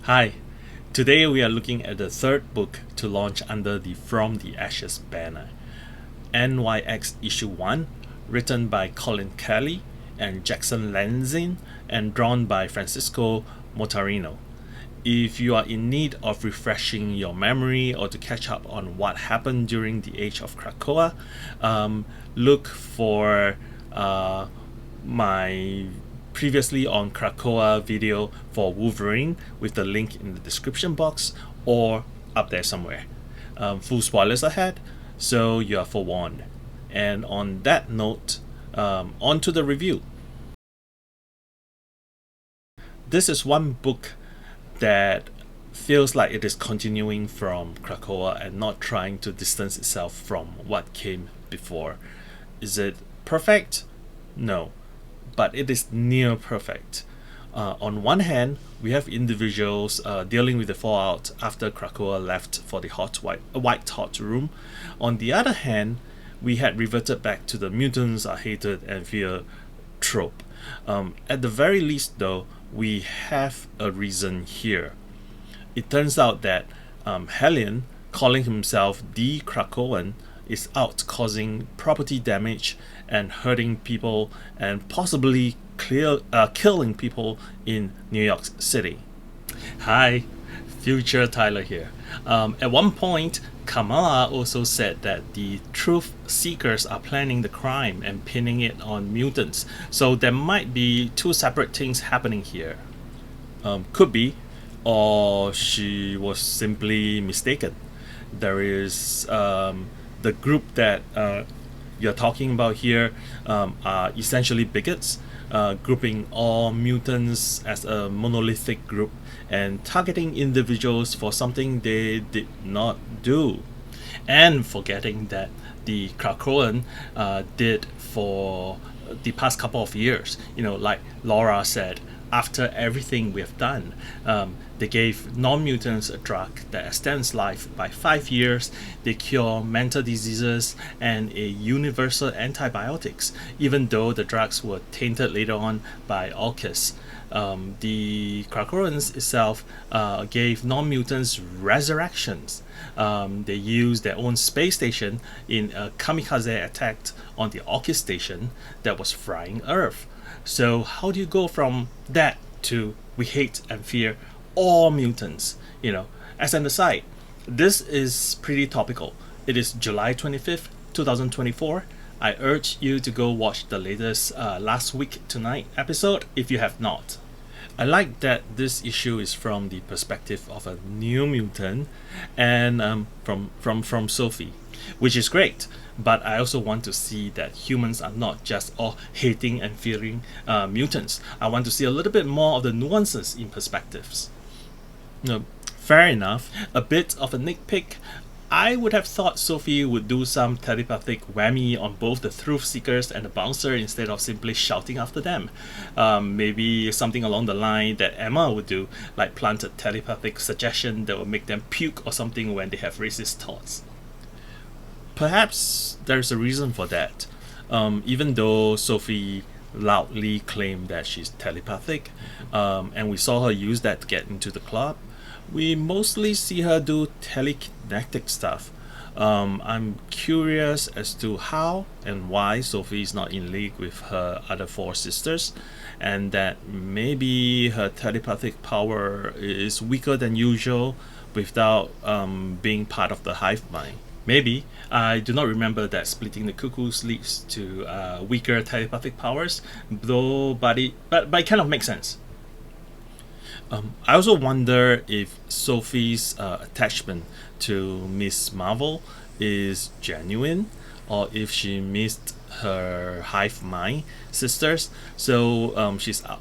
Hi, today we are looking at the third book to launch under the From the Ashes banner, NYX Issue 1, written by Collin Kelly and Jackson Lanzing and drawn by Francesco Mortarino. If you are in need of refreshing your memory or to catch up on what happened during the age of Krakoa, look for my previously on Krakoa video for Wolverine with the link in the description box or up there somewhere. Full spoilers ahead, so you are forewarned. And on that note, on to the review. This is one book that feels like it is continuing from Krakoa and not trying to distance itself from what came before. Is it perfect? No, but it is near perfect. On one hand, we have individuals dealing with the fallout after Krakoa left for the white hot room. On the other hand, we had reverted back to the mutants are hated and fear trope. At the very least, though, we have a reason here. It turns out that Hellion, calling himself the Krakoan, is out causing property damage and hurting people and possibly killing people in New York City. Hi, future Tyler here. At one point, Kamala also said that the truth seekers are planning the crime and pinning it on mutants, so there might be two separate things happening here. Could be, or she was simply mistaken. There is the group that you're talking about here are essentially bigots, grouping all mutants as a monolithic group and targeting individuals for something they did not do, and forgetting that the Krakoan did for the past couple of years. Like Laura said, after everything we have done, they gave non-mutants a drug that extends life by 5 years. They cure mental diseases and a universal antibiotics, even though the drugs were tainted later on by AUKUS. The Krakoans itself gave non-mutants resurrections. They used their own space station in a kamikaze attack on the AUKUS station that was frying Earth. So how do you go from that to we hate and fear all mutants? As an aside, this is pretty topical. It is July 25th, 2024. I urge you to go watch the latest Last Week Tonight episode if you have not. I like that this issue is from the perspective of a new mutant and from Sophie, which is great. But I also want to see that humans are not just all hating and fearing mutants. I want to see a little bit more of the nuances in perspectives. Fair enough, a bit of a nitpick. I would have thought Sophie would do some telepathic whammy on both the truth seekers and the bouncer instead of simply shouting after them. Maybe something along the line that Emma would do, like plant a telepathic suggestion that will make them puke or something when they have racist thoughts. Perhaps there's a reason for that. Even though Sophie loudly claimed that she's telepathic, and we saw her use that to get into the club, we mostly see her do telekinetic stuff. I'm curious as to how and why Sophie is not in league with her other four sisters, and that maybe her telepathic power is weaker than usual without being part of the hive mind. Maybe. I do not remember that splitting the cuckoos leads to weaker telepathic powers, though, but it kind of makes sense. I also wonder if Sophie's attachment to Miss Marvel is genuine, or if she missed her hive mind sisters, so she's out.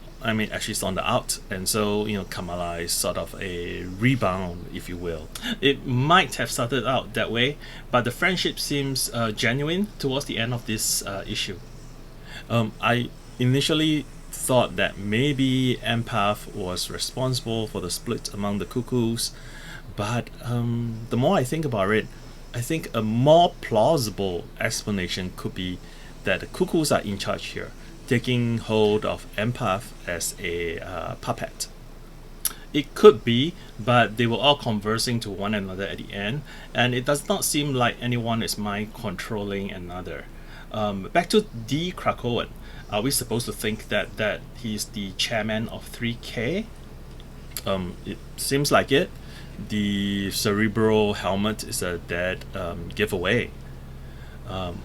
She's on the out, and so Kamala is sort of a rebound, if you will. It might have started out that way, but the friendship seems genuine towards the end of this issue. I initially thought that maybe Empath was responsible for the split among the cuckoos, but the more I think about it, I think a more plausible explanation could be that the cuckoos are in charge here, taking hold of Empath as a puppet. It could be, but they were all conversing to one another at the end, and it does not seem like anyone is mind controlling another. Back to the Krakoan. Are we supposed to think that he's the chairman of 3K? It seems like it. The cerebral helmet is a dead giveaway. The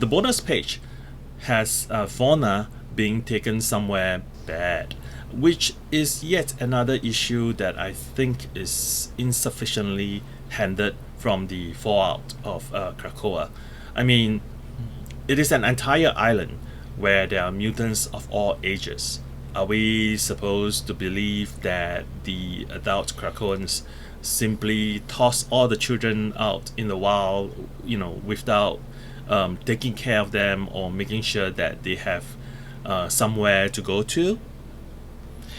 bonus page has fauna being taken somewhere bad, which is yet another issue that I think is insufficiently handled from the fallout of Krakoa. I mean, it is an entire island where there are mutants of all ages. Are we supposed to believe that the adult Krakoans simply toss all the children out in the wild, without taking care of them or making sure that they have somewhere to go to?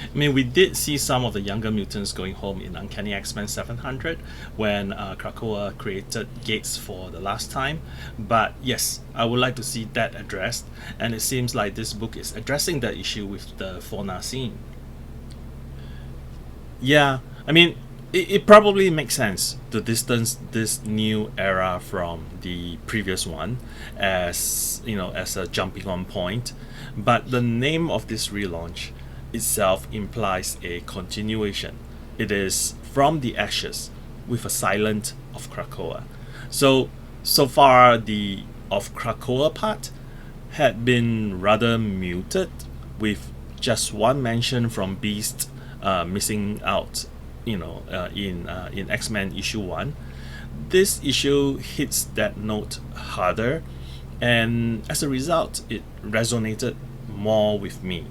I mean, we did see some of the younger mutants going home in Uncanny X-Men 700 when Krakoa created Gates for the last time. But yes, I would like to see that addressed, and it seems like this book is addressing that issue with the fauna scene. Yeah, I mean, it probably makes sense to distance this new era from the previous one as a jumping on point, but the name of this relaunch itself implies a continuation. It is from the ashes with a silent of Krakoa. So far the of Krakoa part had been rather muted, with just one mention from Beast missing out in X-Men issue 1. This issue hits that note harder, and as a result it resonated more with me.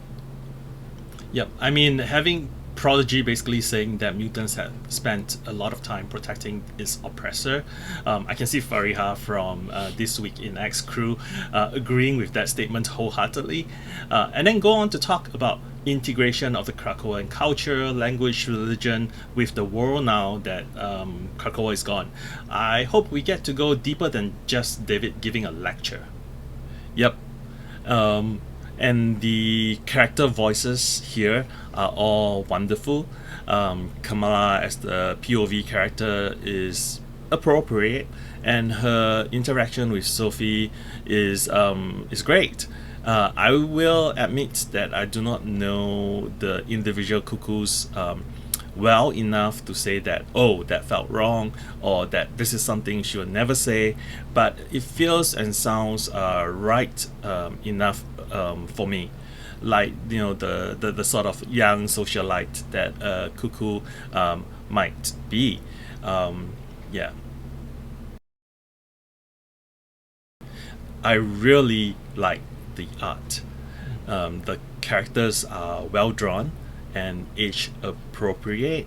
Yep, I mean, having Prodigy basically saying that mutants have spent a lot of time protecting its oppressor. I can see Fariha from This Week in X crew agreeing with that statement wholeheartedly. And then go on to talk about integration of the Krakoan culture, language, religion with the world now that Krakoa is gone. I hope we get to go deeper than just David giving a lecture. Yep. And the character voices here are all wonderful. Kamala as the POV character is appropriate, and her interaction with Sophie is great. I will admit that I do not know the individual cuckoos well enough to say that, oh, that felt wrong, or that this is something she would never say, but it feels and sounds right enough for me, like the sort of young socialite that Cuckoo might be. Yeah, I really like the art. The characters are well drawn and age appropriate.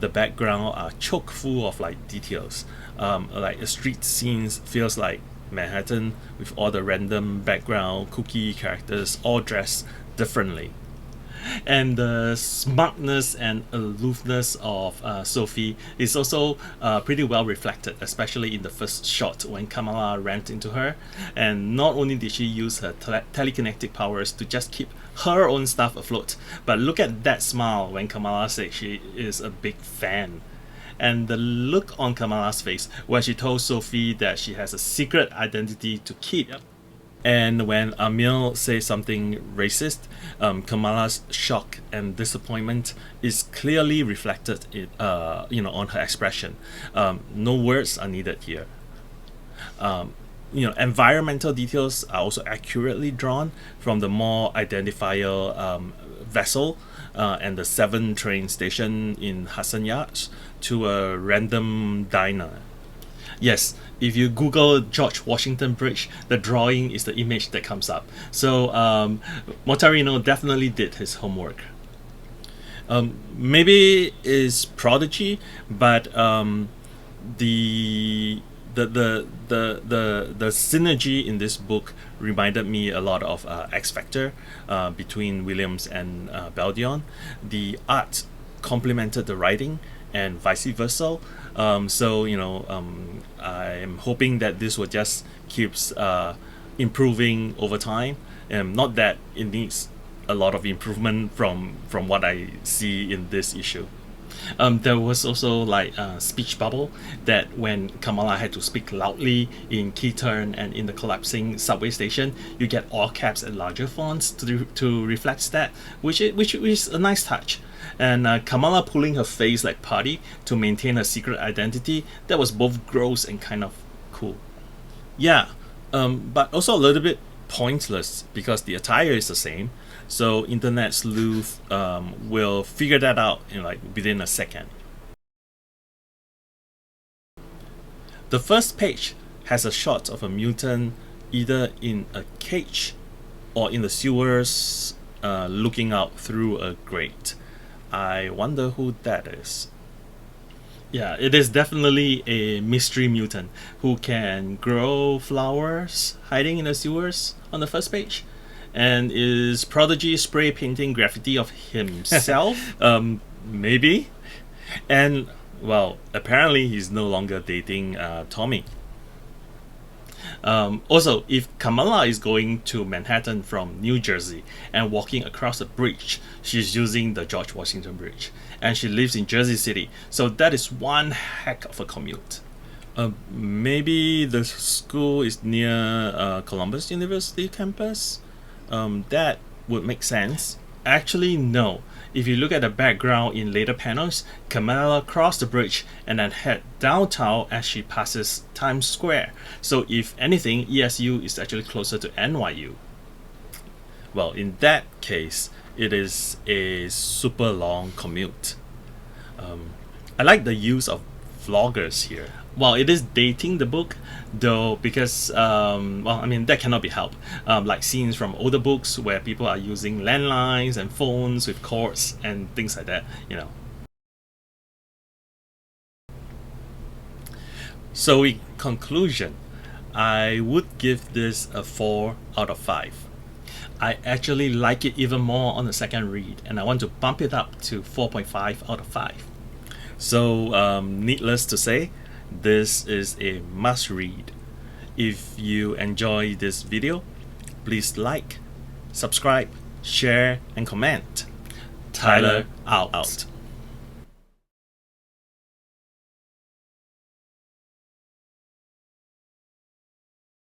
The background are chock full of like details. Like the street scenes feels like Manhattan with all the random background cookie characters all dressed differently. And the smugness and aloofness of Sophie is also pretty well reflected, especially in the first shot when Kamala ran into her. And not only did she use her telekinetic powers to just keep her own stuff afloat, but look at that smile when Kamala said she is a big fan. And the look on Kamala's face when she told Sophie that she has a secret identity to keep. Yep. And when Amil says something racist, Kamala's shock and disappointment is clearly reflected on her expression. No words are needed here. Environmental details are also accurately drawn, from the more identifiable vessel and the 7 train station in Hudson Yards to a random diner. Yes, if you Google George Washington Bridge, the drawing is the image that comes up. So Mortarino definitely did his homework. Maybe it's Prodigy, but the synergy in this book reminded me a lot of X Factor between Williams and Baldion. The art complemented the writing and vice versa. I'm hoping that this will just keeps improving over time. Not that it needs a lot of improvement from what I see in this issue. There was also like a speech bubble that when Kamala had to speak loudly in key turn and in the collapsing subway station, you get all caps and larger fonts to reflect that, which is a nice touch. And Kamala pulling her face like Putty to maintain her secret identity, that was both gross and kind of cool. Yeah, but also a little bit pointless because the attire is the same. So internet sleuth will figure that out in like within a second. The first page has a shot of a mutant either in a cage or in the sewers looking out through a grate. I wonder who that is. Yeah, it is definitely a mystery mutant who can grow flowers hiding in the sewers on the first page. And is Prodigy spray painting graffiti of himself? Maybe. And, well, apparently he's no longer dating Tommy. Also, if Kamala is going to Manhattan from New Jersey and walking across a bridge, she's using the George Washington Bridge. And she lives in Jersey City, so that is one heck of a commute. Maybe the school is near Columbus University campus? That would make sense. Actually, no. If you look at the background in later panels, Kamala crossed the bridge and then head downtown as she passes Times Square. So if anything, ESU is actually closer to NYU. Well, in that case, it is a super long commute. I like the use of vloggers here. While it is dating the book, though, because well, I mean that cannot be helped. Like scenes from older books where people are using landlines and phones with cords and things like that, you know. So in conclusion, I would give this a 4 out of 5. I actually like it even more on the second read, and I want to bump it up to 4.5 out of 5. So needless to say, this is a must read. If you enjoy this video, please like, subscribe, share, and comment. Tyler out.